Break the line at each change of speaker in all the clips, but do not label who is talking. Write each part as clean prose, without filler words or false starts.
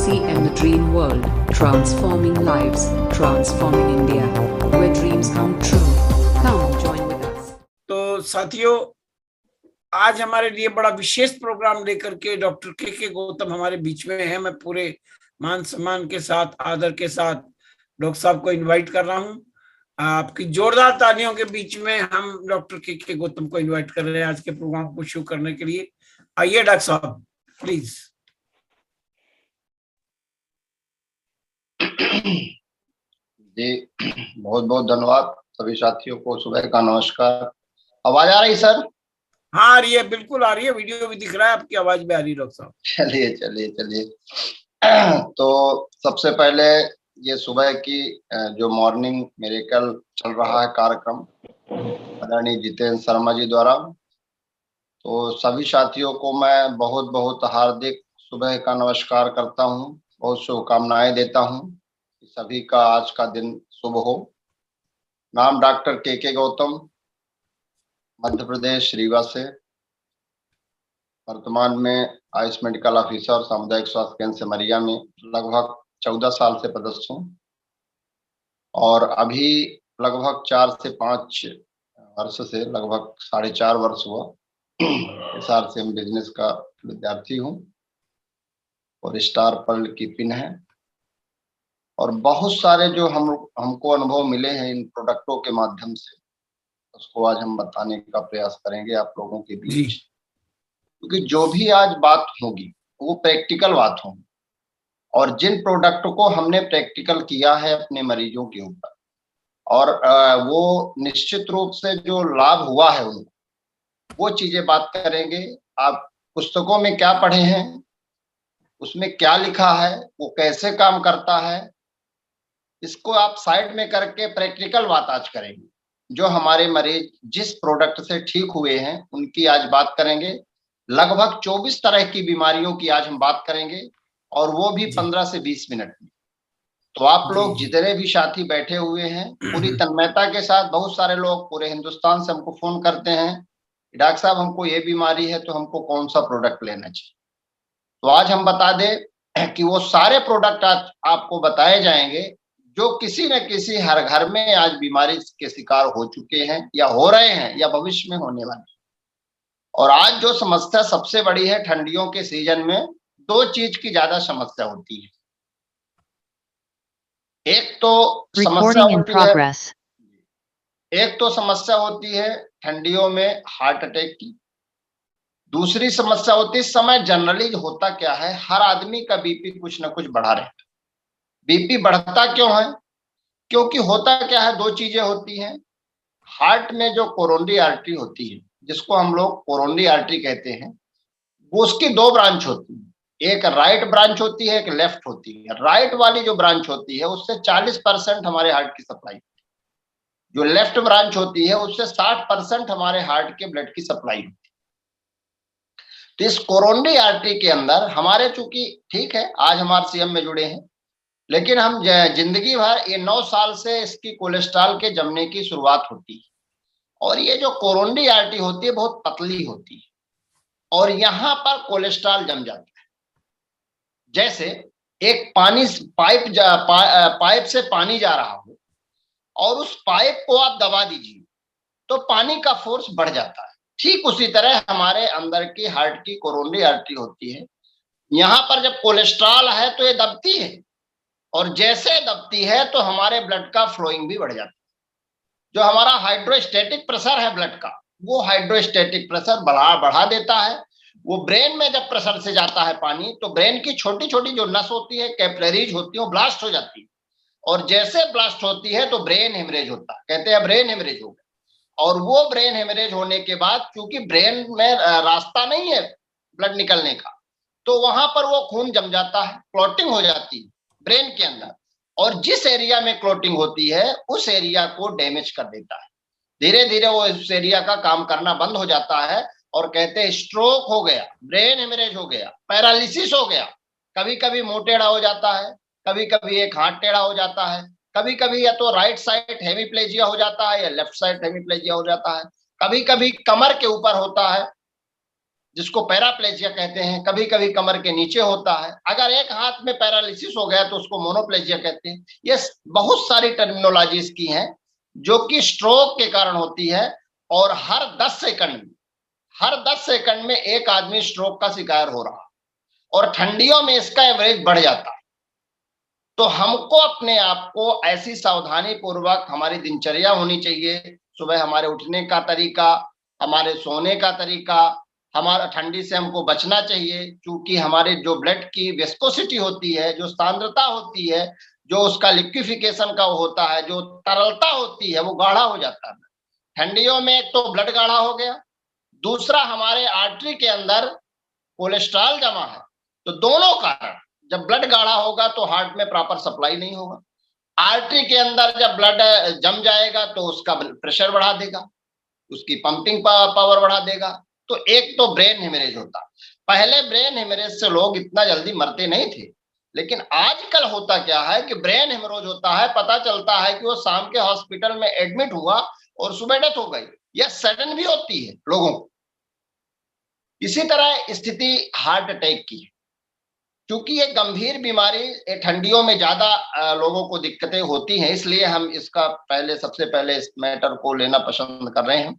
TCM The Dream World, transforming lives, transforming India, where dreams come true. Come join with us.
तो साथियों, आज हमारे लिए बड़ा विशेष प्रोग्राम लेकर के डॉक्टर के गौतम हमारे बीच में है। मैं पूरे मान सम्मान के साथ, आदर के साथ डॉक्टर साहब को इनवाइट कर रहा हूं। आपकी जोरदार तालियों के बीच में हम डॉक्टर के गौतम को इनवाइट कर रहे हैं आज के प्रोग्राम को शुरू करने के लिए। आइए डॉक्टर साहब, प्लीज।
जी, बहुत बहुत धन्यवाद। सभी साथियों को सुबह का नमस्कार। आवाज आ रही सर?
हाँ आ रही है, बिल्कुल आ रही है। वीडियो भी दिख रहा है, आपकी आवाज भी आ रही है डॉक्टर साहब।
चलिए चलिए चलिए। तो सबसे पहले ये सुबह की जो मॉर्निंग मिरेकल चल रहा है कार्यक्रम आदरणीय जितेंद्र शर्मा जी द्वारा, तो सभी साथियों को मैं बहुत बहुत हार्दिक सुबह का नमस्कार करता हूँ, बहुत शुभकामनाएं देता हूँ। सभी का आज का दिन शुभ हो। नाम डॉक्टर के गौतम, मध्य प्रदेश रीवा से। वर्तमान में आयुष मेडिकल ऑफिसर सामुदायिक स्वास्थ्य केंद्र सिमरिया में लगभग 14 साल से पदस्थ हूँ और अभी लगभग 4 से 5 वर्ष से लगभग 4.5 वर्ष हुआ हिसार से हम बिजनेस का विद्यार्थी हूँ और स्टार पर्ल की पिन है। और बहुत सारे जो हमको अनुभव मिले हैं इन प्रोडक्टों के माध्यम से, उसको आज हम बताने का प्रयास करेंगे आप लोगों के बीच, क्योंकि जो भी आज बात होगी वो प्रैक्टिकल बात होगी और जिन प्रोडक्ट को हमने प्रैक्टिकल किया है अपने मरीजों के ऊपर और वो निश्चित रूप से जो लाभ हुआ है उनको, वो चीजें बात करेंगे। आप पुस्तकों में क्या पढ़े हैं, उसमें क्या लिखा है, वो कैसे काम करता है, इसको आप साइड में करके प्रैक्टिकल बात आज करेंगे। जो हमारे मरीज जिस प्रोडक्ट से ठीक हुए हैं उनकी आज बात करेंगे। लगभग 24 तरह की बीमारियों की आज हम बात करेंगे और वो भी 15 से 20 मिनट में। तो आप लोग जितने भी साथी बैठे हुए हैं पूरी तन्मयता के साथ, बहुत सारे लोग पूरे हिंदुस्तान से हमको फोन करते हैं, डॉक्टर साहब हमको ये बीमारी है तो हमको कौन सा प्रोडक्ट लेना चाहिए। तो आज हम बता दें कि वो सारे प्रोडक्ट आज आपको बताए जाएंगे जो किसी न किसी हर घर में आज बीमारी के शिकार हो चुके हैं या हो रहे हैं या भविष्य में होने वाले। और आज जो समस्या सबसे बड़ी है, ठंडियों के सीजन में 2 चीज की ज्यादा समस्या होती है। एक तो समस्या होती है ठंडियों में हार्ट अटैक की। दूसरी समस्या होती है, इस समय जनरली होता क्या है, हर आदमी का बीपी कुछ ना कुछ बढ़ा रहता है। बीपी बढ़ता क्यों है? क्योंकि होता क्या है, 2 चीजें होती हैं। हार्ट में जो कोरोनरी आर्टरी होती है, जिसको हम लोग कोरोनरी आर्टरी कहते हैं, वो उसकी 2 ब्रांच होती है। एक राइट ब्रांच होती है, एक लेफ्ट होती है। राइट वाली जो ब्रांच होती है उससे 40% हमारे हार्ट की सप्लाई होती है। जो लेफ्ट ब्रांच होती है उससे 60% हमारे हार्ट के ब्लड की सप्लाई होती है। तो इस कोरोनरी आर्टरी के अंदर हमारे, चूंकि ठीक है आज हम आरसीएम में जुड़े हैं, लेकिन हम जिंदगी भर ये 9 साल से इसकी कोलेस्ट्रॉल के जमने की शुरुआत होती है और ये जो कोरोनरी आर्टरी होती है बहुत पतली होती है और यहाँ पर कोलेस्ट्रॉल जम जाता है। जैसे एक पाइप से पानी जा रहा हो और उस पाइप को आप दबा दीजिए तो पानी का फोर्स बढ़ जाता है। ठीक उसी तरह हमारे अंदर की हार्ट की कोरोनरी आर्टरी होती है। यहाँ पर जब कोलेस्ट्रॉल है तो ये दबती है और जैसे दबती है तो हमारे ब्लड का फ्लोइंग भी बढ़ जाता है। जो हमारा हाइड्रोस्टैटिक प्रेशर है ब्लड का, वो हाइड्रोस्टैटिक प्रेशर बढ़ा देता है। वो ब्रेन में जब प्रेशर से जाता है पानी तो ब्रेन की छोटी छोटी जो नस होती है, कैपिलरीज होती है, वो ब्लास्ट हो जाती है और जैसे ब्लास्ट होती है तो ब्रेन हेमरेज होता है। कहते हैं ब्रेन हेमरेज हो गया। और वो ब्रेन हेमरेज होने के बाद क्योंकि ब्रेन में रास्ता नहीं है ब्लड निकलने का, तो वहां पर वो खून जम जाता है, क्लॉटिंग हो जाती है ब्रेन के अंदर और जिस एरिया में क्लॉटिंग होती है उस एरिया को डैमेज कर देता है। धीरे धीरे वो इस एरिया का काम करना बंद हो जाता है और कहते हैं स्ट्रोक हो गया, ब्रेन हेमरेज हो गया, पैरालिसिस हो गया। कभी कभी मुंह टेढ़ा हो जाता है, कभी कभी एक हाथ टेढ़ा हो जाता है, कभी कभी या तो राइट साइड हेमीप्लेजिया हो जाता है या लेफ्ट साइड हेमीप्लेजिया हो जाता है, कभी कभी कमर के ऊपर होता है जिसको पैराप्लेजिया कहते हैं, कभी कभी कमर के नीचे होता है। अगर एक हाथ में पैरालिसिस हो गया तो उसको मोनोप्लेजिया कहते हैं। ये बहुत सारी टर्मिनोलॉजीज की हैं जो कि स्ट्रोक के कारण होती है, और हर 10 सेकंड में एक आदमी स्ट्रोक का शिकार हो रहा, और ठंडियों में इसका एवरेज बढ़ जाता है। तो हमको अपने आप को ऐसी सावधानी पूर्वक हमारी दिनचर्या होनी चाहिए। सुबह हमारे उठने का तरीका, हमारे सोने का तरीका, हमारा ठंडी से हमको बचना चाहिए, क्योंकि हमारे जो ब्लड की विस्कोसिटी होती है, जो सांद्रता होती है, जो उसका लिक्विफिकेशन का होता है, जो तरलता होती है, वो गाढ़ा हो जाता है ठंडियों में। एक तो ब्लड गाढ़ा हो गया, दूसरा हमारे आर्टरी के अंदर कोलेस्ट्रॉल जमा है। तो दोनों कारण, जब ब्लड गाढ़ा होगा तो हार्ट में प्रॉपर सप्लाई नहीं होगा, आर्टरी के अंदर जब ब्लड जम जाएगा तो उसका प्रेशर बढ़ा देगा, उसकी पंपिंग पावर बढ़ा देगा। तो एक तो ब्रेन हेमरेज होता। पहले ब्रेन हेमरेज से लोग इतना जल्दी मरते नहीं थे, लेकिन आजकल होता क्या है कि ब्रेन हेमरेज होता है, पता चलता है कि वो शाम के हॉस्पिटल में एडमिट हुआ और सुबह डेथ हो गई। यह सडन भी होती है लोगों को। इसी तरह स्थिति हार्ट अटैक की है, क्योंकि ये गंभीर बीमारी ठंडियों में ज्यादा लोगों को दिक्कतें होती हैं, इसलिए हम इसका सबसे पहले इस मैटर को लेना पसंद कर रहे हैं।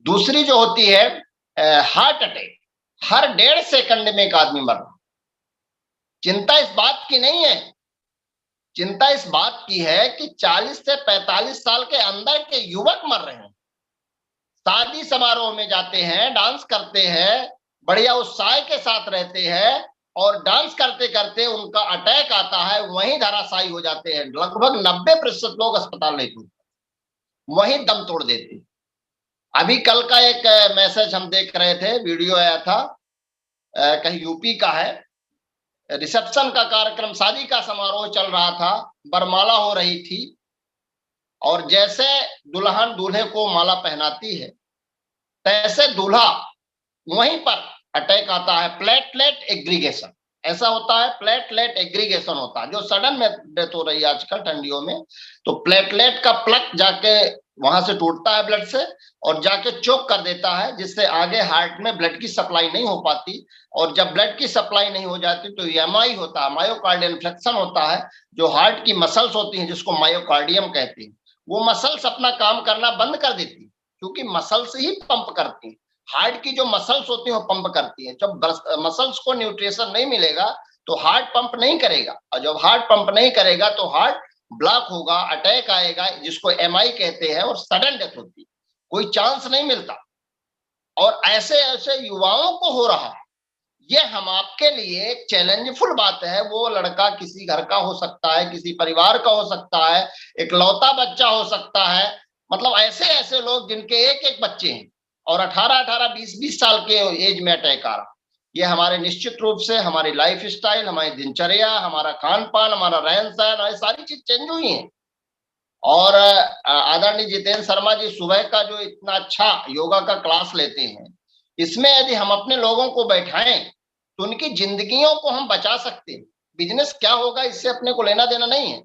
दूसरी जो होती है हार्ट अटैक, हर 1.5 सेकंड में एक आदमी मर रहा। चिंता इस बात की नहीं है, चिंता इस बात की है कि 40 से 45 साल के अंदर के युवक मर रहे हैं। शादी समारोह में जाते हैं, डांस करते हैं, बढ़िया उत्साह के साथ रहते हैं, और डांस करते करते उनका अटैक आता है, वहीं धराशायी हो जाते हैं। लगभग 90% लोग अस्पताल नहीं पहुंचते, वहीं दम तोड़ देते। अभी कल का एक मैसेज हम देख रहे थे, वीडियो आया था, कहीं यूपी का है, रिसेप्शन का कार्यक्रम, शादी का समारोह चल रहा था, वरमाला हो रही थी, और जैसे दुल्हन दूल्हे को माला पहनाती है, तैसे दूल्हा वहीं पर अटैक आता है। प्लेटलेट एग्रीगेशन ऐसा होता है, प्लेटलेट एग्रीगेशन होता है, जो सडन में डेथ हो रही है आजकल ठंडियों में। तो प्लेटलेट का प्लक जाके वहां से टूटता है ब्लड से, और जाके चोक कर देता है, जिससे आगे हार्ट में ब्लड की सप्लाई नहीं हो पाती। और जब ब्लड की सप्लाई नहीं हो जाती तो एमआई होता है, मायोकार्डियल इन्फेक्शन होता है। जो हार्ट की मसल्स होती हैं, जिसको मायोकार्डियम कहते हैं, वो मसल्स अपना काम करना बंद कर देती है, क्योंकि मसल्स ही पंप करती हैं। हार्ट की जो मसल्स होती हैं वो पंप करती हैं। जब मसल्स को न्यूट्रिशन नहीं मिलेगा तो हार्ट पंप नहीं करेगा, और जब हार्ट पंप नहीं करेगा तो हार्ट ब्लॉक होगा, अटैक आएगा, जिसको एमआई कहते हैं, और सडन डेथ होती है, कोई चांस नहीं मिलता। और ऐसे ऐसे युवाओं को हो रहा है। ये हम आपके लिए एक चैलेंजफुल बात है। वो लड़का किसी घर का हो सकता है, किसी परिवार का हो सकता है, एक लौता बच्चा हो सकता है, मतलब ऐसे ऐसे लोग जिनके एक एक बच्चे हैं, और 18-18, 20-20 साल के एज में अटैक आ रहा। ये हमारे निश्चित रूप से हमारी लाइफ स्टाइल, हमारी दिनचर्या, हमारा खान पान, हमारा रहन सहन, ये सारी चीज चेंज हुई है। और आदरणीय जितेंद्र शर्मा जी सुबह का जो इतना अच्छा योगा का क्लास लेते हैं, इसमें यदि हम अपने लोगों को बैठाएं तो उनकी जिंदगियों को हम बचा सकते हैं। बिजनेस क्या होगा इससे अपने को लेना देना नहीं है,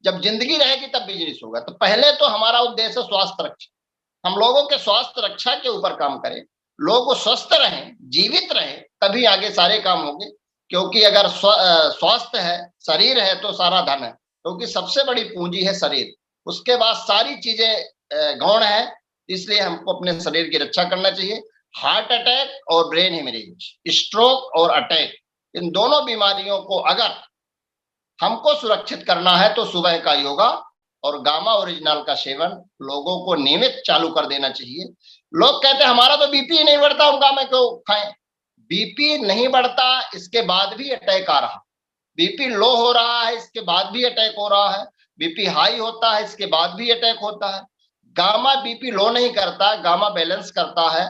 जब जिंदगी रहेगी तब बिजनेस होगा। तो पहले तो हमारा उद्देश्य स्वास्थ्य रक्षा, हम लोगों के स्वास्थ्य रक्षा के ऊपर काम करें, लोग स्वस्थ रहें, जीवित रहें, तभी आगे सारे काम होंगे। क्योंकि अगर स्वास्थ्य है, शरीर है, तो सारा धन है, क्योंकि सबसे बड़ी पूंजी है शरीर, उसके बाद सारी चीजें गौण है। इसलिए हमको अपने शरीर की रक्षा करना चाहिए। हार्ट अटैक और ब्रेन हेमरेज, स्ट्रोक और अटैक, इन दोनों बीमारियों को अगर हमको सुरक्षित करना है तो सुबह का योगा और गामा ओरिजिनल का सेवन लोगों को नियमित चालू कर देना चाहिए। लोग कहते हैं हमारा तो बीपी नहीं बढ़ता, हम गामा क्यों खाएं? बीपी नहीं बढ़ता, इसके बाद भी अटैक आ रहा। बीपी लो हो रहा है, इसके बाद भी अटैक हो रहा है। बीपी हाई होता है, इसके बाद भी अटैक होता है। गामा बीपी लो नहीं करता, गामा बैलेंस करता है,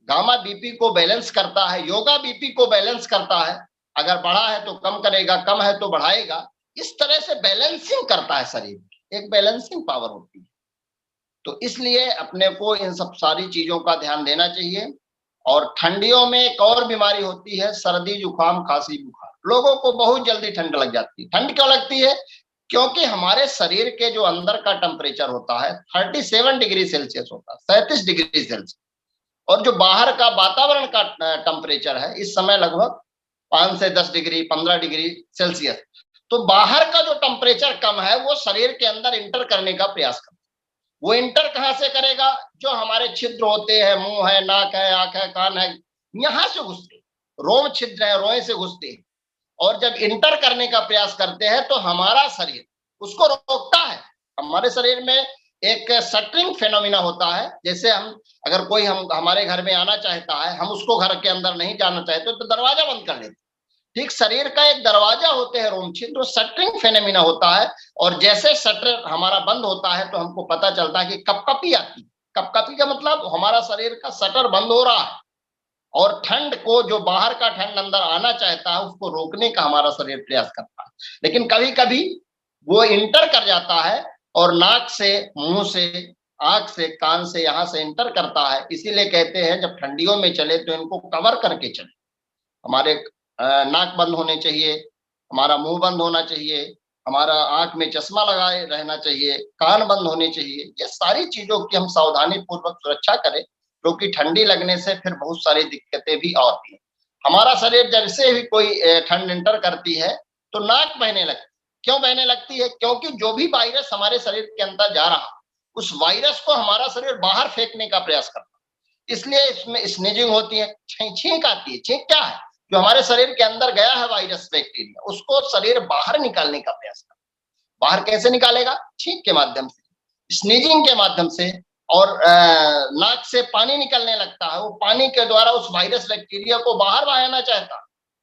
गामा बीपी को बैलेंस करता है। योगा बीपी को बैलेंस करता है, अगर बढ़ा है तो कम करेगा, कम है तो बढ़ाएगा। इस तरह से बैलेंसिंग करता है शरीर, एक बैलेंसिंग पावर होती है। तो इसलिए अपने को इन सब सारी चीजों का ध्यान देना चाहिए। और ठंडियों में एक और बीमारी होती है, सर्दी जुकाम खांसी बुखार। लोगों को बहुत जल्दी ठंड लग जाती है। ठंड क्यों लगती है? क्योंकि हमारे शरीर के जो अंदर का टेम्परेचर होता है 37 डिग्री सेल्सियस होता है, 37 डिग्री सेल्सियस। और जो बाहर का वातावरण का टेम्परेचर है इस समय लगभग 5 से 10 डिग्री 15 डिग्री सेल्सियस, तो बाहर का जो टेम्परेचर कम है वो शरीर के अंदर इंटर करने का प्रयास करता है। वो इंटर कहां से करेगा? जो हमारे छिद्र होते हैं, मुंह है, नाक है, आंख है, कान है, यहां से घुसते, रोम छिद्र है, रोए से घुसते, और जब इंटर करने का प्रयास करते हैं तो हमारा शरीर उसको रोकता है। हमारे शरीर में एक शटरिंग फेनोमिना होता है, जैसे अगर कोई हमारे घर में आना चाहता है, हम उसको घर के अंदर नहीं जाना चाहते तो दरवाजा बंद कर लेते। ठीक शरीर का एक दरवाजा होते हैं रोम छिद्र, शटरिंग फेनोमिना होता है, और जैसे शटर हमारा बंद होता है तो हमको पता चलता है कि कपकपी आती है। कपकपी का मतलब हमारा शरीर का शटर बंद हो रहा है, और ठंड को, जो बाहर का ठंड अंदर आना चाहता है, उसको रोकने का हमारा शरीर प्रयास करता है। लेकिन कभी कभी वो इंटर कर जाता है और नाक से, मुंह से, आंख से, कान से, यहां से इंटर करता है। इसीलिए कहते हैं जब ठंडियों में चले तो इनको कवर करके चले। हमारे नाक बंद होने चाहिए, हमारा मुंह बंद होना चाहिए, हमारा आंख में चश्मा लगाए रहना चाहिए, कान बंद होने चाहिए। ये सारी चीजों की हम सावधानी पूर्वक सुरक्षा करें, क्योंकि ठंडी लगने से फिर बहुत सारी दिक्कतें भी आती हैं। हमारा शरीर जब से भी कोई ठंड इंटर करती है तो नाक बहने लगती है। क्यों बहने लगती है? क्योंकि जो भी वायरस हमारे शरीर के अंदर जा रहा, उस वायरस को हमारा शरीर बाहर फेंकने का प्रयास करता है। इसलिए इसमें स्नीजिंग होती है, छींक आती है। छींक क्या है? जो हमारे शरीर के अंदर गया है वायरस, बैक्टीरिया, उसको शरीर बाहर निकालने का प्रयास करता है। बाहर कैसे निकालेगा? छींक के माध्यम से, स्नीजिंग के माध्यम से, और नाक से पानी निकलने लगता है। वो पानी के द्वारा उस वायरस बैक्टीरिया को बाहर बहाना चाहता है।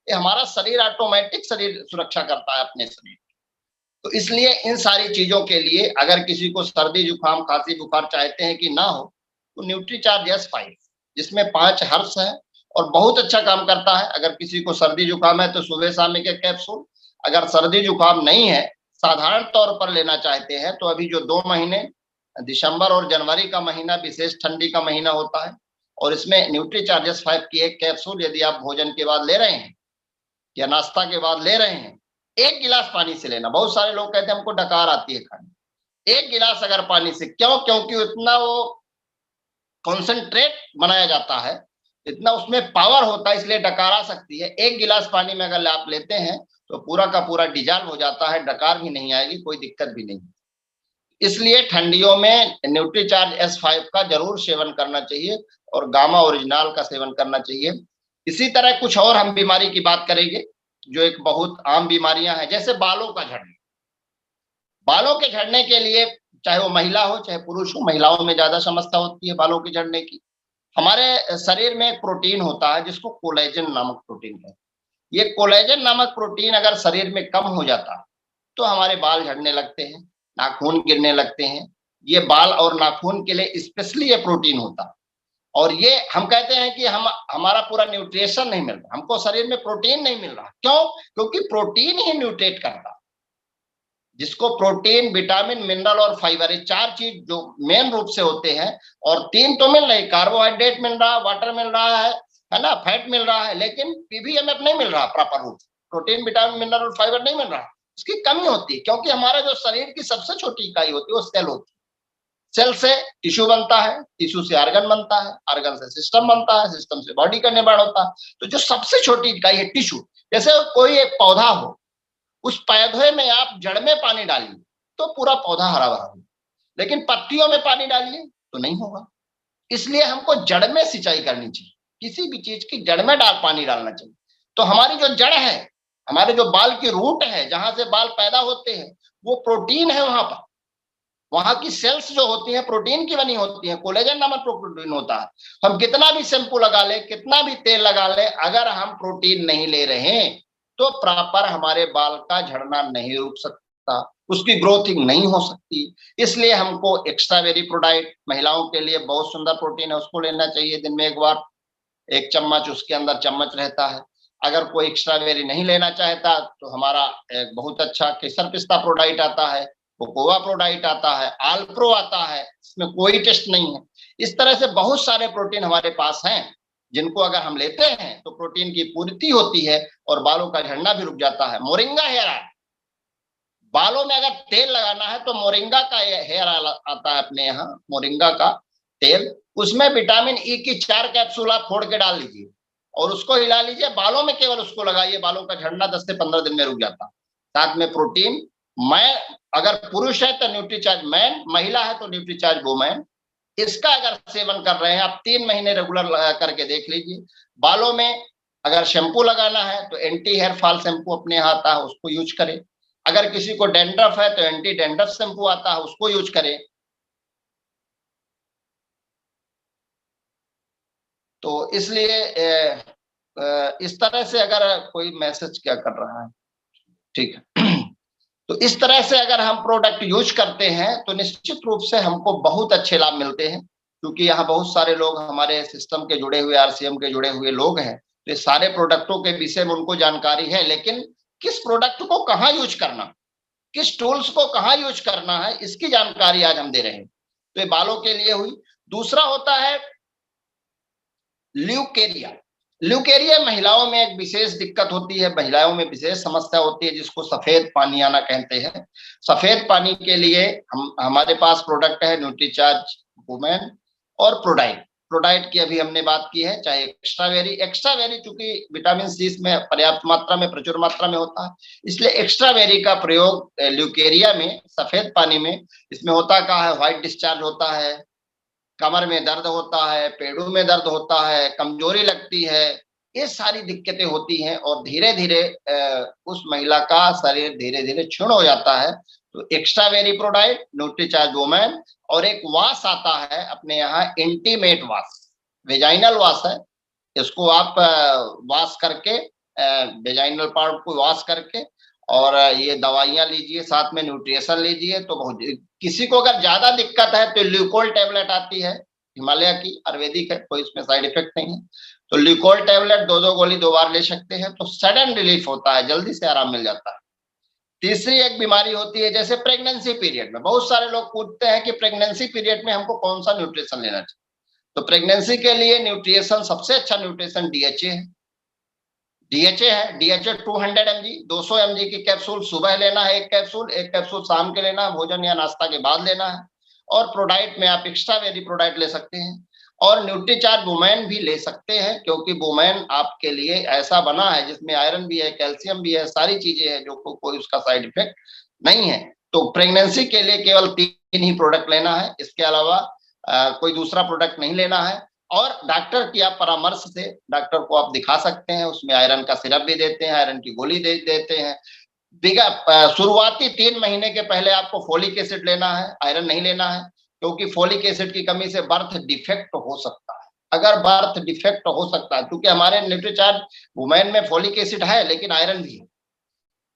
ये हमारा शरीर ऑटोमेटिक शरीर सुरक्षा करता है अपने शरीर। तो इसलिए इन सारी चीजों के लिए अगर किसी को सर्दी जुकाम खांसी बुखार चाहते हैं कि ना हो, तो न्यूट्रीचार्ज S5 जिसमें 5 हर्ब्स है और बहुत अच्छा काम करता है। अगर किसी को सर्दी जुकाम है तो सुबह शाम एक कैप्सूल, अगर सर्दी जुकाम नहीं है, साधारण तौर पर लेना चाहते हैं, तो अभी जो 2 महीने दिसंबर और जनवरी का महीना विशेष ठंडी का महीना होता है, और इसमें न्यूट्रीचार्ज S5 की एक कैप्सूल यदि आप भोजन के बाद ले रहे हैं या नाश्ता के बाद ले रहे हैं, 1 गिलास पानी से लेना। बहुत सारे लोग कहते हैं हमको डकार आती है खाने, 1 गिलास अगर पानी से, क्यों? क्योंकि उतना वो कॉन्सेंट्रेट बनाया जाता है, इतना उसमें पावर होता है, इसलिए डकार आ सकती है। 1 गिलास पानी में अगर आप लेते हैं तो पूरा का पूरा डिजॉल्व हो जाता है, डकार भी नहीं आएगी, कोई दिक्कत भी नहीं। इसलिए ठंडियों में न्यूट्रीचार्ज S5 का जरूर सेवन करना चाहिए, और गामा ओरिजिनल का सेवन करना चाहिए। इसी तरह कुछ और हम बीमारी की बात करेंगे जो एक बहुत आम बीमारियां हैं, जैसे बालों का झड़ना। बालों के झड़ने के लिए, चाहे वो महिला हो चाहे पुरुष हो, महिलाओं में ज्यादा समस्या होती है बालों के झड़ने की। हमारे शरीर में एक प्रोटीन होता है जिसको कोलेजन नामक प्रोटीन है। ये कोलेजन नामक प्रोटीन अगर शरीर में कम हो जाता है तो हमारे बाल झड़ने लगते हैं, नाखून गिरने लगते हैं। ये बाल और नाखून के लिए स्पेशली ये प्रोटीन होता है, और ये हम कहते हैं कि हमारा पूरा न्यूट्रिशन नहीं मिल रहा, हमको शरीर में प्रोटीन नहीं मिल रहा। क्यों? क्योंकि प्रोटीन ही न्यूट्रिएट करता, जिसको प्रोटीन, विटामिन, मिनरल और फाइबर, ये 4 चीज जो मेन रूप से होते हैं, और 3 तो मिल रही, कार्बोहाइड्रेट मिल रहा है, वाटर मिल रहा है ना, फैट मिल रहा है, लेकिन पीवीएमएफ नहीं मिल रहा प्रॉपर रूप से। प्रोटीन, विटामिन, मिनरल और फाइबर नहीं मिल रहा, इसकी कमी होती है। क्योंकि हमारा जो शरीर की सबसे छोटी इकाई होती है वो सेल होती है। सेल से टिश्यू बनता है, टिश्यू से ऑर्गन बनता है, ऑर्गन से सिस्टम बनता है, सिस्टम से बॉडी का निर्माण होता है। तो जो सबसे छोटी इकाई है टिश्यू, जैसे कोई एक पौधा हो, उस पौधे में आप जड़ में पानी डालिए तो पूरा पौधा हरा भरा होगा, लेकिन पत्तियों में पानी डालिए तो नहीं होगा। इसलिए हमको जड़ में सिंचाई करनी चाहिए, किसी भी चीज की जड़ में पानी डालना चाहिए। तो हमारी जो जड़ है, हमारे जो बाल की रूट है, जहां से बाल पैदा होते हैं, वो प्रोटीन है। वहां पर, वहां की सेल्स जो होती हैं प्रोटीन की बनी होती हैं, कोलेजन नामक प्रोटीन होता है। हम कितना भी शैम्पू लगा ले, कितना भी तेल लगा ले, अगर हम प्रोटीन नहीं ले रहे हैं तो प्रॉपर हमारे बाल का झड़ना नहीं रुक सकता, उसकी ग्रोथिंग नहीं हो सकती। इसलिए हमको एक्स्ट्रा वेरी प्रोडाइट, महिलाओं के लिए बहुत सुंदर प्रोटीन है, उसको लेना चाहिए दिन में 1 बार, 1 चम्मच, उसके अंदर चम्मच रहता है। अगर कोई एक्स्ट्रा वेरी नहीं लेना चाहता तो हमारा एक बहुत अच्छा केसर पिस्ता प्रोडाइट आता है, कोकोआ प्रोडाइट आता है, आलप्रो आता है, इसमें कोई टेस्ट नहीं है। इस तरह से बहुत सारे प्रोटीन हमारे पास हैं, जिनको अगर हम लेते हैं तो प्रोटीन की पूर्ति होती है और बालों का झड़ना भी रुक जाता है। मोरिंगा हेयर ऑयल, बालों में अगर तेल लगाना है तो मोरिंगा का हेयर ऑयल आता है अपने यहाँ, मोरिंगा का, तेल, उसमें विटामिन ई की 4 कैप्सूल आप फोड़ के डाल लीजिए और उसको हिला लीजिए, बालों में केवल उसको लगाइए, बालों का झड़ना 10 से 15 दिन में रुक जाता। साथ में प्रोटीन, मैं अगर पुरुष है तो न्यूट्रीचार्ज मैन, महिला है तो न्यूट्रीचार्ज वुमेन, इसका अगर सेवन कर रहे हैं आप 3 महीने रेगुलर करके देख लीजिए। बालों में अगर शैम्पू लगाना है तो एंटी हेयर फॉल शैम्पू अपने यहाँ आता है, उसको यूज करें। अगर किसी को डैंड्रफ है तो एंटी डैंड्रफ शैम्पू आता है, उसको यूज करें। तो इसलिए इस तरह से अगर कोई मैसेज क्या कर रहा है, ठीक है। तो इस तरह से अगर हम प्रोडक्ट यूज करते हैं तो निश्चित रूप से हमको बहुत अच्छे लाभ मिलते हैं, क्योंकि यहाँ बहुत सारे लोग हमारे सिस्टम के जुड़े हुए, आरसीएम के जुड़े हुए लोग हैं, तो सारे प्रोडक्टों के विषय में उनको जानकारी है, लेकिन किस प्रोडक्ट को कहाँ यूज करना, किस टूल्स को कहाँ यूज करना है, इसकी जानकारी आज हम दे रहे हैं। तो ये बालों के लिए हुई। दूसरा होता है ल्यूकेरिया। ल्यूकेरिया महिलाओं में एक विशेष दिक्कत होती है, महिलाओं में विशेष समस्या होती है, जिसको सफेद पानी आना कहते हैं। सफेद पानी के लिए हमारे पास प्रोडक्ट है न्यूट्रीचार्ज वुमेन और प्रोडाइट। प्रोडाइट की अभी हमने बात की है, चाहे एक्स्ट्रावेरी चूंकि विटामिन सी इसमें पर्याप्त मात्रा में, प्रचुर मात्रा में होता है, इसलिए एक्स्ट्रावेरी का प्रयोग ल्यूकेरिया में, सफेद पानी में, इसमें होता क्या है, व्हाइट डिस्चार्ज होता है, कमर में दर्द होता है, पेड़ों में दर्द होता है, कमजोरी लगती है, ये सारी दिक्कतें होती हैं और धीरे धीरे उस महिला का शरीर धीरे धीरे क्षीण हो जाता है। तो एक्स्ट्रावेरी प्रोडाइट, न्यूट्रीचार्ज वुमेन, और एक वाश आता है अपने यहाँ इंटीमेट वाश, वेजाइनल वाश है, इसको आप वाश करके, वेजाइनल पार्ट को वाश करके, और ये दवाइयां लीजिए, साथ में न्यूट्रिशन लीजिए। तो बहुत, किसी को अगर ज्यादा दिक्कत है तो ल्यूकोल टैबलेट आती है हिमालय की, आयुर्वेदिक है, कोई इसमें साइड इफेक्ट नहीं है, तो ल्यूकोल टैबलेट 2 गोली 2 बार ले सकते हैं, तो सडन रिलीफ होता है, जल्दी से आराम मिल जाता है। तीसरी एक बीमारी होती है जैसे प्रेगनेंसी पीरियड में, बहुत सारे लोग पूछते हैं कि प्रेगनेंसी पीरियड में हमको कौन सा न्यूट्रिशन लेना चाहिए। तो प्रेगनेंसी के लिए न्यूट्रिशन, सबसे अच्छा न्यूट्रिशन डीएचए है। डीएचए है, डीएचए 200 mg, 200 mg की कैप्सूल सुबह लेना है, एक कैप्सूल शाम के लेना है, भोजन या नाश्ता के बाद लेना है। और प्रोडाइट में आप एक्स्ट्रावेरी प्रोडाइट ले सकते हैं, और न्यूट्रीचार्ज वुमेन भी ले सकते हैं, क्योंकि वुमेन आपके लिए ऐसा बना है जिसमें आयरन भी है, कैल्शियम भी है, सारी चीजें हैं, जो कोई उसका साइड इफेक्ट नहीं है। तो प्रेगनेंसी के लिए केवल 3 ही प्रोडक्ट लेना है, इसके अलावा कोई दूसरा प्रोडक्ट नहीं लेना है। और डॉक्टर की आप परामर्श से डॉक्टर को आप दिखा सकते हैं, उसमें आयरन का सिरप भी देते हैं, आयरन की गोली देते हैं। शुरुआती 3 महीने के पहले आपको फोलिक एसिड लेना है, आयरन नहीं लेना है, क्योंकि फोलिक एसिड की कमी से बर्थ डिफेक्ट हो सकता है। अगर बर्थ डिफेक्ट हो सकता है, क्योंकि हमारे न्यूट्रीचार्ज वुमेन में फोलिक एसिड है लेकिन आयरन भी है,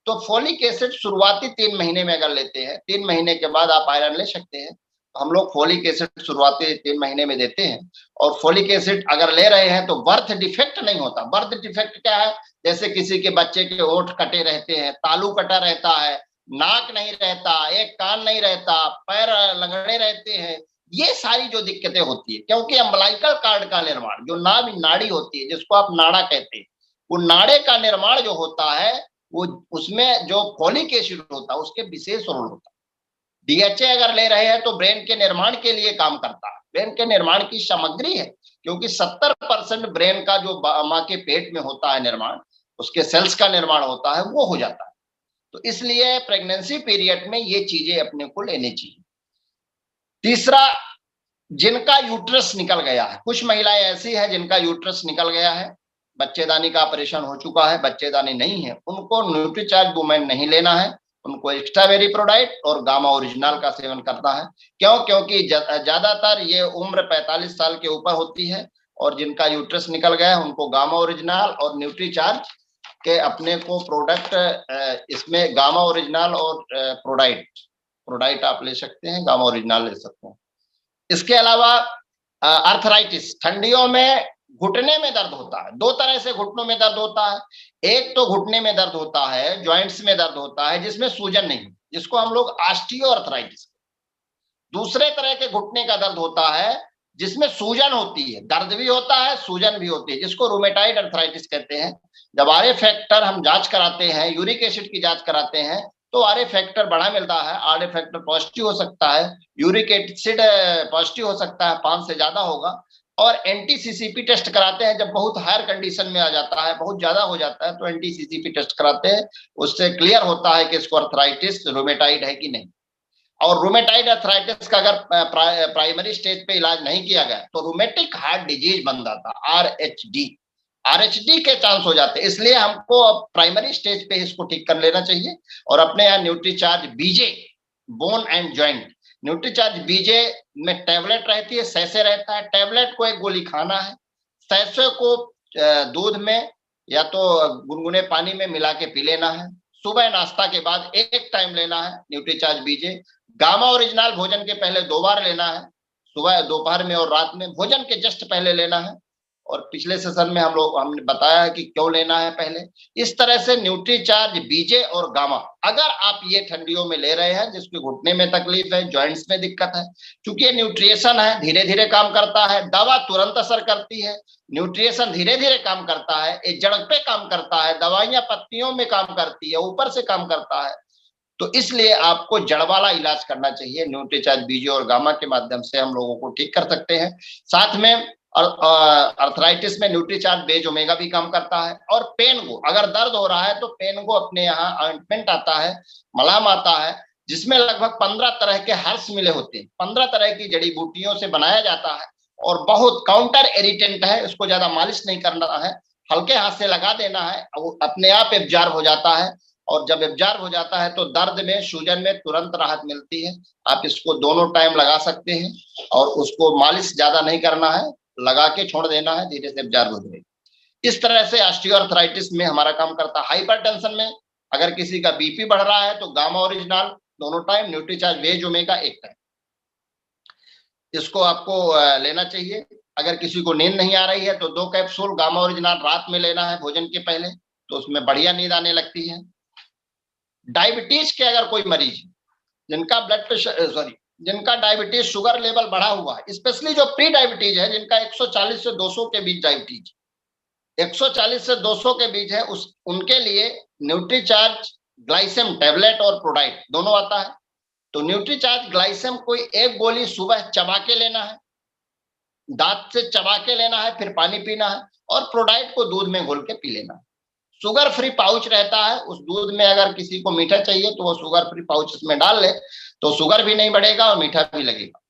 तो फोलिक एसिड शुरुआती 3 महीने में अगर लेते हैं, 3 महीने के बाद आप आयरन ले सकते हैं। हम लोग फोलिक एसिड शुरुआती 3 महीने में देते हैं, और फोलिक एसिड अगर ले रहे हैं तो बर्थ डिफेक्ट नहीं होता। बर्थ डिफेक्ट क्या है, जैसे किसी के बच्चे के होंठ कटे रहते हैं, तालू कटा रहता है, नाक नहीं रहता, एक कान नहीं रहता, पैर लगड़े रहते हैं, ये सारी जो दिक्कतें होती है, क्योंकि अम्बलाइकल कार्ड का निर्माण, जो नाड़ी होती है, जिसको आप नाड़ा कहते हैं, वो नाड़े का निर्माण जो होता है, वो उसमें जो फोलिक एसिड होता है उसके विशेष रोल होता है। डीएचए अगर ले रहे हैं तो ब्रेन के निर्माण के लिए काम करता है, ब्रेन के निर्माण की सामग्री है, क्योंकि 70% ब्रेन का जो माँ के पेट में होता है निर्माण, उसके सेल्स का निर्माण होता है, वो हो जाता है। तो इसलिए प्रेगनेंसी पीरियड में ये चीजें अपने को लेनी चाहिए। तीसरा, जिनका यूट्रस निकल गया है, कुछ महिलाएं ऐसी है जिनका यूट्रस निकल गया है, बच्चेदानी का ऑपरेशन हो चुका है, बच्चेदानी नहीं है, उनको न्यूट्रीचार्ज वुमेन नहीं लेना है, उनको एक्स्ट्रावेरी प्रोडाइट और गामा ओरिजिनल का सेवन करना है। क्यों? क्योंकि ज्यादातर ये उम्र 45 साल के ऊपर होती है, और जिनका यूट्रस निकल गया है उनको गामा ओरिजिनल और न्यूट्रीचार्ज के अपने को प्रोडक्ट, इसमें गामा ओरिजिनल और प्रोडाइट आप ले सकते हैं, गामा ओरिजिनल ले सकते हैं। इसके अलावा आर्थराइटिस, ठंडियों में घुटने में दर्द होता है, 2 तरह से घुटनों में दर्द होता है। एक तो घुटने में दर्द होता है, जॉइंट्स में दर्द होता है जिसमें सूजन नहीं, जिसको हम लोग ऑस्टियोआर्थराइटिस। दूसरे तरह के घुटने का दर्द होता है जिसमें सूजन होती है, दर्द भी होता है, सूजन भी होती है, जिसको रूमेटाइड अर्थराइटिस कहते हैं। जब आरए फैक्टर हम जांच कराते हैं, यूरिक एसिड की जांच कराते हैं, तो आरए फैक्टर बढ़ा मिलता है, आरए फैक्टर पॉजिटिव हो सकता है, यूरिक एसिड पॉजिटिव हो सकता है, 5 से ज्यादा होगा। और एंटी सीसीपी टेस्ट कराते हैं, जब बहुत हायर कंडीशन में आ जाता है, बहुत ज्यादा हो जाता है, तो एंटी सीसीपी टेस्ट कराते हैं। उससे क्लियर होता है कि इसको अर्थराइटिस रूमेटाइड है कि नहीं। और रूमेटाइड अर्थराइटिस का अगर प्राइमरी स्टेज पे इलाज नहीं किया गया तो रूमेटिक हार्ट डिजीज बन जाता, आरएचडी के चांस हो जाते हैं। इसलिए हमको प्राइमरी स्टेज पे इसको ठीक कर लेना चाहिए। और अपने यहाँ Nutricharge BJ bone and joint, Nutricharge BJ में टैबलेट रहती है, सैसे रहता है। टैबलेट को एक गोली खाना है, सैसे को दूध में या तो गुनगुने पानी में मिला के पी लेना है। सुबह नाश्ता के बाद एक टाइम लेना है न्यूट्रीचार्ज बीजे। गामा ओरिजिनल भोजन के पहले 2 बार लेना है, सुबह, दोपहर में और रात में। भोजन के जस्ट पहले लेना है। और पिछले सेशन में हमने बताया है कि क्यों लेना है पहले। इस तरह से न्यूट्रीचार्ज बीजे और गामा अगर आप ये ठंडियों में ले रहे हैं, जिसके घुटने में तकलीफ है, जॉइंट्स में दिक्कत है, क्योंकि ये न्यूट्रिएशन है, धीरे धीरे काम करता है। दवा तुरंत असर करती है, न्यूट्रिएशन धीरे धीरे काम करता है। ये जड़ पे काम करता है, दवाइयां पत्तियों में काम करती है, ऊपर से काम करता है। तो इसलिए आपको जड़ वाला इलाज करना चाहिए। न्यूट्रीचार्ज बीजे और गामा के माध्यम से हम लोगों को ठीक कर सकते हैं। साथ में अर्थराइटिस में न्यूट्रीचार्ज बेज ओमेगा भी काम करता है। और पेन को, अगर दर्द हो रहा है तो पेन को अपने यहाँ ऑइंटमेंट आता है, मलहम आता है, जिसमें लगभग 15 तरह के हर्ब्स मिले होते हैं, 15 तरह की जड़ी बूटियों से बनाया जाता है। और बहुत काउंटर इरिटेंट है, उसको ज्यादा मालिश नहीं करना है, हल्के हाथ से लगा देना है, वो अपने आप एब्जॉर्ब हो जाता है। और जब एब्जॉर्ब हो जाता है तो दर्द में, सूजन में तुरंत राहत मिलती है। आप इसको दोनों टाइम लगा सकते हैं और उसको मालिश ज्यादा नहीं करना है, लगा के छोड़ देना है, धीरे से एब्जॉर्ब हो जाएगी। इस तरह से ऑस्टियोआर्थराइटिस में हमारा काम करता है। हाइपरटेंशन में अगर किसी का बीपी बढ़ रहा है तो गामा ओरिजिनल दोनों टाइम, न्यूट्रीचार्ज बेज ओमेगा एक टाइम, इसको आपको लेना चाहिए। अगर किसी को नींद नहीं आ रही है तो 2 कैप्सूल गामा ओरिजिनल रात में लेना है भोजन के पहले, तो उसमें बढ़िया नींद आने लगती है। डायबिटीज के अगर कोई मरीज जिनका ब्लड प्रेशर जिनका डायबिटीज शुगर लेवल बढ़ा हुआ है, स्पेशली जो प्री डायबिटीज है, जिनका 140 से 200 के बीच डायबिटीज, 140 से 200 के बीच है, उनके लिए न्यूट्रीचार्ज ग्लाइसेम टैबलेट और प्रोडाइट दोनों आता है। तो न्यूट्रीचार्ज ग्लाइसेम कोई एक गोली सुबह चबा के लेना है, दांत से चबा के लेना है, फिर पानी पीना है। और प्रोडाइट को दूध में घोल के पी लेना है। शुगर फ्री पाउच रहता है, उस दूध में अगर किसी को मीठा चाहिए तो वो शुगर फ्री पाउच इसमें डाल ले, तो शुगर भी नहीं बढ़ेगा और मीठा भी लगेगा।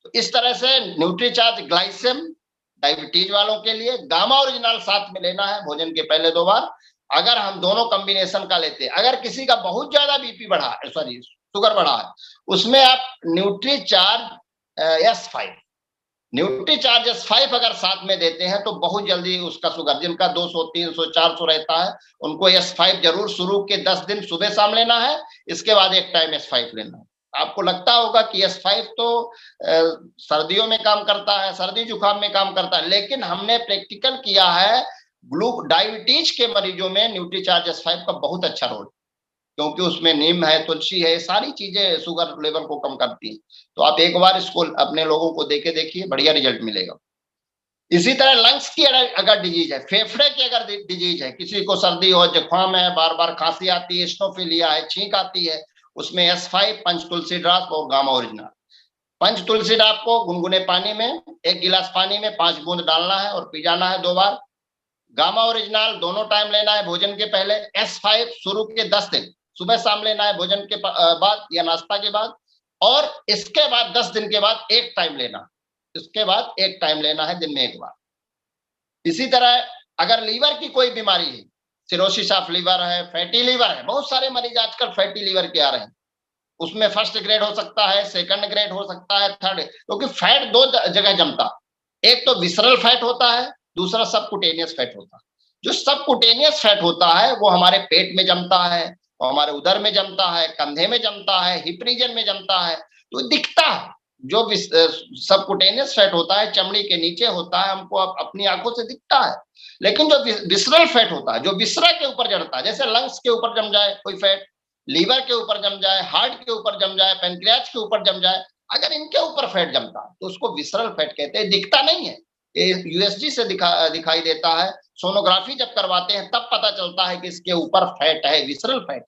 तो इस तरह से न्यूट्रीचार्ज ग्लाइसेम डायबिटीज वालों के लिए, गामा ओरिजिनल साथ में लेना है भोजन के पहले 2 बार। अगर हम दोनों कॉम्बिनेशन का लेते हैं, अगर किसी का बहुत ज्यादा बीपी बढ़ा है, सॉरी शुगर बढ़ा है, उसमें आप न्यूट्रीचार्ज S5 न्यूट्रीचार्ज S5 अगर साथ में देते हैं तो बहुत जल्दी उसका शुगर, जिनका 200 300 400 रहता है, उनको S5 जरूर शुरू के 10 दिन सुबह शाम लेना है, इसके बाद एक टाइम S5 लेना है। आपको लगता होगा कि S5 तो सर्दियों में काम करता है, सर्दी जुकाम में काम करता है, लेकिन हमने प्रैक्टिकल किया है डायबिटीज के मरीजों में न्यूट्रीचार्ज S5 का बहुत अच्छा रोल, क्योंकि उसमें नीम है, तुलसी है, सारी चीजें शुगर लेवल को कम करती हैं। तो आप एक बार इसको अपने लोगों को देके देखिए, बढ़िया रिजल्ट मिलेगा। इसी तरह लंग्स की अगर डिजीज है, फेफड़े की अगर डिजीज है, किसी को सर्दी हो, जुकाम है, बार बार खांसी आती है, स्नोफिलिया है, छींक आती है, उसमें S5 पंच तुलसी ड्राप और गामा ओरिजिनल। पंच तुलसी ड्राप को गुनगुने पानी में 1 गिलास पानी में 5 बूंद डालना है और पी जाना है 2 बार। गामा ओरिजिनल दोनों टाइम लेना है भोजन के पहले। S5 शुरू के 10 दिन सुबह शाम लेना है भोजन के बाद या नाश्ता के बाद, और इसके बाद 10 दिन के बाद एक टाइम लेना, इसके बाद एक टाइम लेना है दिन में 1 बार। इसी तरह अगर लीवर की कोई बीमारी है, सिरोसिस ऑफ लीवर है, फैटी लीवर है, बहुत सारे मरीज आजकल फैटी लीवर के आ रहे हैं, उसमें फर्स्ट ग्रेड हो सकता है, सेकंड ग्रेड हो सकता है, थर्ड, क्योंकि फैट 2 जगह जमता, एक तो विसरल फैट होता है, दूसरा सबकुटेनियस फैट होता है। जो सबकुटेनियस फैट होता है वो हमारे पेट में जमता है, हमारे उदर में जमता है, कंधे में जमता है, हिप रीजन में जमता है, तो दिखता है। जो सबकुटेनियस फैट होता है चमड़ी के नीचे होता है, हमको अपनी आंखों से दिखता है। लेकिन जो विसरल फैट होता है, जो विसरा के ऊपर जड़ता है, जैसे लंग्स के ऊपर जम जाए कोई फैट, लीवर के ऊपर जम जाए, हार्ट के ऊपर जम जाए, पेनक्रियाज के ऊपर जम जाए, अगर इनके ऊपर फैट जमता है तो उसको विसरल फैट कहते हैं। दिखता नहीं है, यूएसजी से दिखाई देता है। सोनोग्राफी जब करवाते हैं तब पता चलता है कि इसके ऊपर फैट है, विसरल फैट।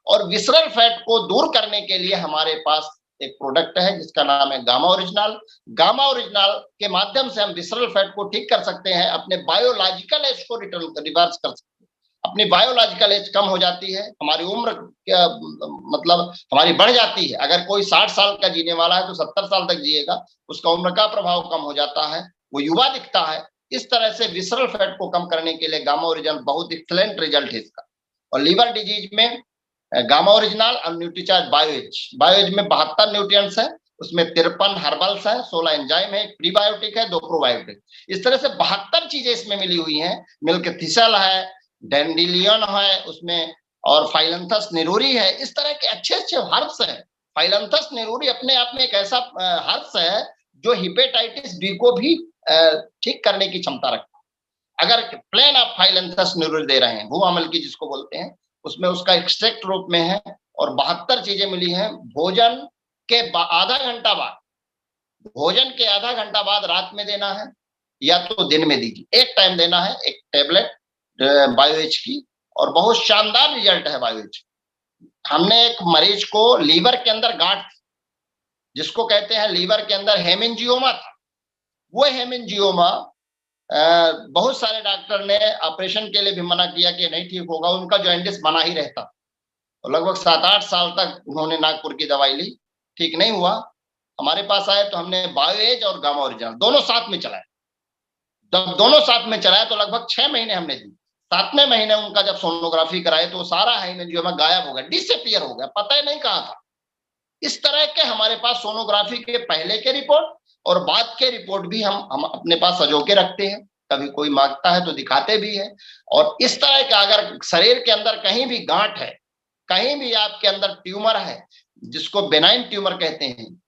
और विसरल फैट को दूर करने के लिए हमारे पास एक प्रोडक्ट है जिसका नाम है गामा ओरिजिनल। गामा ओरिजिनल के माध्यम से हम विसरल फैट को ठीक कर सकते हैं, अपने बायोलॉजिकल एज को रिवर्स कर सकते हैं। अपनी बायोलॉजिकल एज कम हो जाती है, हमारी उम्र मतलब हमारी बढ़ जाती है। अगर कोई 60 साल का जीने वाला है तो 70 साल तक जिएगा, उसका उम्र का प्रभाव कम हो जाता है, वो युवा दिखता है। इस तरह से विसरल फैट को कम करने के लिए गामा ओरिजिनल बहुत एक्सीलेंट रिजल्ट है इसका। और लीवर डिजीज में गामा ओरिजिनल और न्यूट्रीचार्ज बायोएज। बायोएज में 72 न्यूट्रिएंट्स है, उसमें 53 हर्बल्स है, 16 एंजाइम है, एक प्रीबायोटिक है, 2 प्रोबायोटिक। इस तरह से 72 चीजें इसमें मिली हुई हैं। मिल्क थिसल है, डेंडिलियन है उसमें, और फाइलंथस नेरूरी है। इस तरह के अच्छे अच्छे हर्ब्स हैं। फाइलंथस नेरूरी अपने आप में एक ऐसा हर्ब्स है जो हेपेटाइटिस बी को भी ठीक करने की क्षमता रखता है। अगर प्लेन आप फाइलंथस नेरूरी दे रहे हैं, भू अमल की जिसको बोलते हैं, उसमें उसका एक्सट्रैक्ट रूप में है और 72 चीजें मिली हैं। भोजन के आधा घंटा बाद, भोजन के आधा घंटा बाद रात में देना है या तो दिन में दीजिए, एक टाइम देना है, एक टेबलेट बायोएच की, और बहुत शानदार रिजल्ट है बायोएच। हमने एक मरीज को लीवर के अंदर गांठ, जिसको कहते हैं लीवर के अंदर हेमेंजियोमा था, वो हेमेंजियोमा बहुत सारे डॉक्टर ने ऑपरेशन के लिए भी मना किया कि नहीं ठीक होगा, उनका जॉइंटिस बना ही रहता। तो लगभग 7-8 साल तक उन्होंने नागपुर की दवाई ली, ठीक नहीं हुआ। हमारे पास आए तो हमने बायोएज और गामा ओरिजिनल दोनों साथ में चलाए। जब दोनों साथ में चलाए तो लगभग 6 महीने हमने दी। 7वें महीने उनका जब सोनोग्राफी कराए तो सारा हेमेंजियोमा गायब हो गया, डिसअपीयर हो गया, पता ही नहीं कहा था। इस तरह के हमारे पास सोनोग्राफी के पहले के रिपोर्ट और बाद के रिपोर्ट भी हम अपने पास सजो के रखते हैं। कभी कोई मांगता है तो दिखाते भी है। और इस तरह का अगर शरीर के अंदर कहीं भी गांठ है, कहीं भी आपके अंदर ट्यूमर है, जिसको बेनाइन ट्यूमर कहते हैं,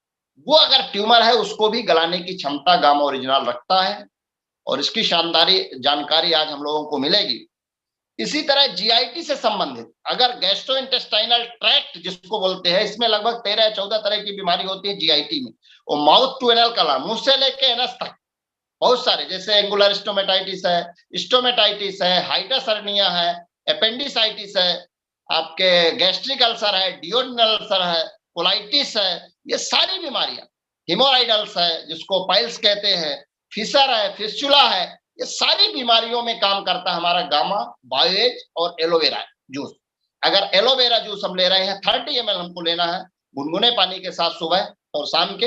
वो अगर ट्यूमर है उसको भी गलाने की क्षमता गामा ओरिजिनल रखता है। और इसकी शानदारी जानकारी आज हम लोगों को मिलेगी। इसी तरह जीआईटी से संबंधित, अगर गैस्ट्रोइंटेस्टाइनल ट्रैक्ट जिसको बोलते हैं, इसमें लगभग 13-14 तरह की बीमारी होती है जीआईटी में। और माउथ टू एनल कला, मुंह से लेके एनस तक बहुत सारे, जैसे एंगुलर स्टोमेटाइटिस है, हाइटस हर्निया है, एपेंडिसाइटिस है, आपके गैस्ट्रिक अल्सर है, डियोडनल अल्सर है, कोलाइटिस है, ये सारी बीमारियां, हिमोराइडल्स है जिसको पाइल्स कहते हैं, फिशर है, फिस्चुला है, ये सारी बीमारियों में काम करता है हमारा गामा, बायोएज और एलोवेरा जूस। अगर एलोवेरा जूस हम ले रहे हैं 30 ml हमको लेना है गुनगुने पानी के साथ सुबह और शाम के।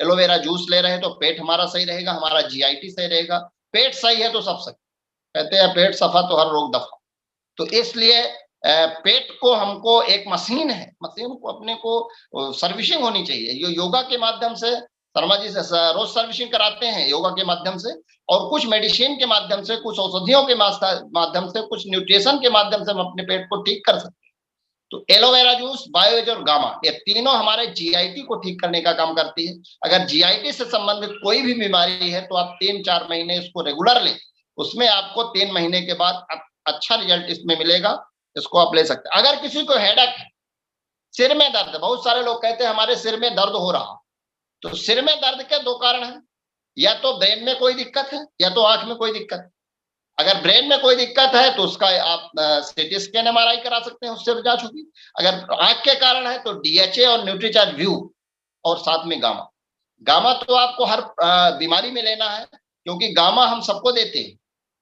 एलोवेरा जूस ले रहे हैं तो पेट हमारा सही रहेगा, हमारा जीआईटी सही रहेगा। पेट सही है तो सब सही, कहते हैं पेट सफा तो हर रोग दफा। तो इसलिए पेट को हमको एक मशीन है, मशीन को अपने को सर्विसिंग होनी चाहिए। ये योगा के माध्यम से, शर्मा जी से रोज सर्विसिंग कराते हैं योगा के माध्यम से, और कुछ मेडिसिन के माध्यम से, कुछ औषधियों के माध्यम से, कुछ न्यूट्रिशन के माध्यम से हम अपने पेट को ठीक कर सकते हैं। तो एलोवेरा जूस, बायोएज और गामा, ये तीनों हमारे जीआईटी को ठीक करने का काम करती है। अगर जीआईटी से संबंधित कोई भी बीमारी है तो आप 3-4 महीने इसको रेगुलर लें, उसमें आपको 3 महीने के बाद अच्छा रिजल्ट इसमें मिलेगा, इसको आप ले सकते हैं। अगर किसी को हेडेक है, सिर में दर्द, बहुत सारे लोग कहते हैं हमारे सिर में दर्द हो रहा, तो सिर में दर्द के 2 कारण हैं, या तो ब्रेन में कोई दिक्कत है या तो आंख में कोई दिक्कत है। अगर ब्रेन में कोई दिक्कत है तो उसका आप सीटी स्कैन एमआरआई करा सकते हैं, उससे जांच होगी। अगर आंख के कारण है तो डीएचए और न्यूट्रीचार्ज व्यू और साथ में गामा। गामा तो आपको हर बीमारी में लेना है, क्योंकि गामा हम सबको देते हैं,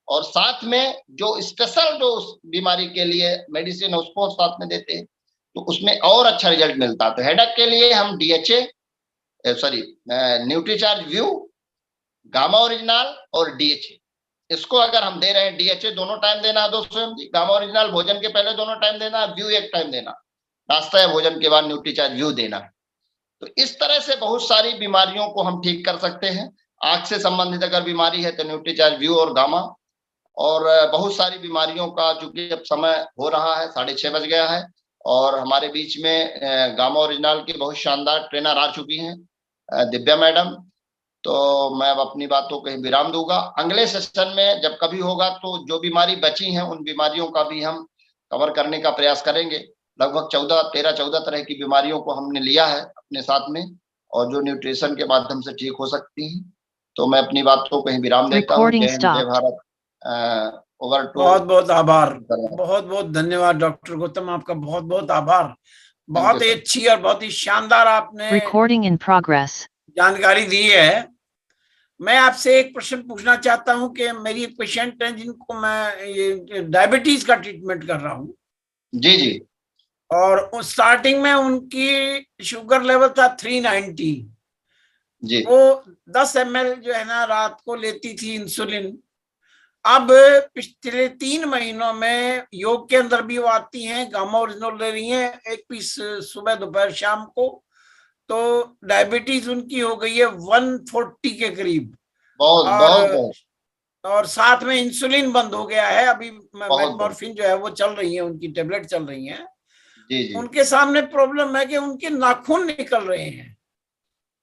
और साथ में जो स्पेशल जो उस बीमारी के लिए मेडिसिन है उसको साथ में देते हैं, तो उसमें और अच्छा रिजल्ट मिलता है। तो हेडेक के लिए हम न्यूट्रीचार्ज व्यू, गामा ओरिजिनल और डीएचए, इसको अगर हम दे रहे हैं, डीएचए दोनों टाइम देना है 200 mg, गामा ओरिजिनल भोजन के पहले दोनों टाइम देना है, व्यू एक टाइम देना, नाश्ता या भोजन के बाद न्यूट्रीचार्ज व्यू देना है। तो इस तरह से बहुत सारी बीमारियों को हम ठीक कर सकते हैं। आंख से संबंधित अगर बीमारी है तो न्यूट्रीचार्ज व्यू और गामा, और बहुत सारी बीमारियों का, चूंकि अब समय हो रहा है, 6:30 बज गया है, और हमारे बीच में गामा ओरिजिनल की बहुत शानदार ट्रेनर आ चुकी हैं, दिव्या मैडम। तो मैं अब अपनी बातों को विराम दूंगा। अगले सेशन में जब कभी होगा तो जो बीमारी बची हैं उन बीमारियों का भी हम कवर करने का प्रयास करेंगे। लगभग 13-14 तरह की बीमारियों को हमने लिया है अपने साथ में, और जो न्यूट्रिशन के माध्यम से ठीक हो सकती हैं। तो मैं अपनी बातों को विराम देता हूँ। जय हिंद, जय भारत। Over to.
बहुत बहुत आभार, बहुत बहुत धन्यवाद डॉक्टर गौतम, आपका बहुत बहुत आभार। बहुत ही अच्छी और बहुत ही शानदार आपने
Recording in progress.
जानकारी दी है। मैं आपसे एक प्रश्न पूछना चाहता हूं कि मेरी एक पेशेंट है जिनको मैं ये डायबिटीज का ट्रीटमेंट कर रहा हूं।
जी जी।
और स्टार्टिंग में उनकी शुगर लेवल था 390
जी।
वो 10 ml जो है ना रात को लेती थी इंसुलिन। अब पिछले 3 महीनों में योग के अंदर भी वो आती हैं, गामा ओरिजिनल ले रही हैं 1 पीस सुबह दोपहर शाम को, तो डायबिटीज उनकी हो गई है 140 के करीब। और साथ में इंसुलिन बंद हो गया है, अभी मेटमॉर्फिन जो है वो चल रही है, उनकी टेबलेट चल रही है।
जी जी।
उनके सामने प्रॉब्लम है कि उनके नाखून निकल रहे हैं।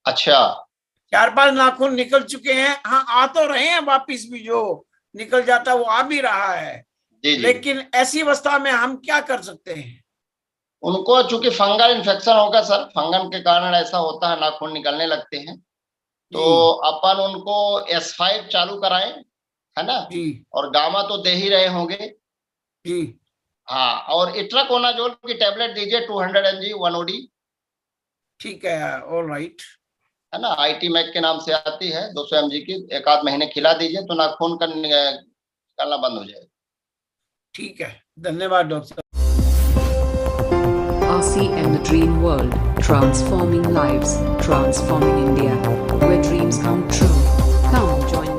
अच्छा।
4-5 नाखून निकल चुके हैं। हाँ, आ तो रहे हैं वापिस भी, जो निकल जाता है वो आ भी रहा है।
जी जी।
लेकिन ऐसी अवस्था में हम क्या कर सकते हैं?
उनको चूंकि फंगल इन्फेक्शन होगा सर, फंगल के कारण ऐसा होता है, नाखून निकलने लगते हैं, तो अपन उनको S5 चालू कराएं, है ना
जी।
और गामा तो दे ही रहे होंगे
जी।
हाँ, और इट्राकोनाजोल की टेबलेट दीजिए 200 mg 1 OD।
ठीक है, ऑल राइट,
है ना, IT मैक के नाम से आती है 200 mg की, 1-8 महीने खिला दीजिए तो नाखून का निकलना बंद हो जाएगा।
ठीक है, धन्यवाद doctor.
RCM The Dream World, transforming lives, transforming India, where dreams come true. Come join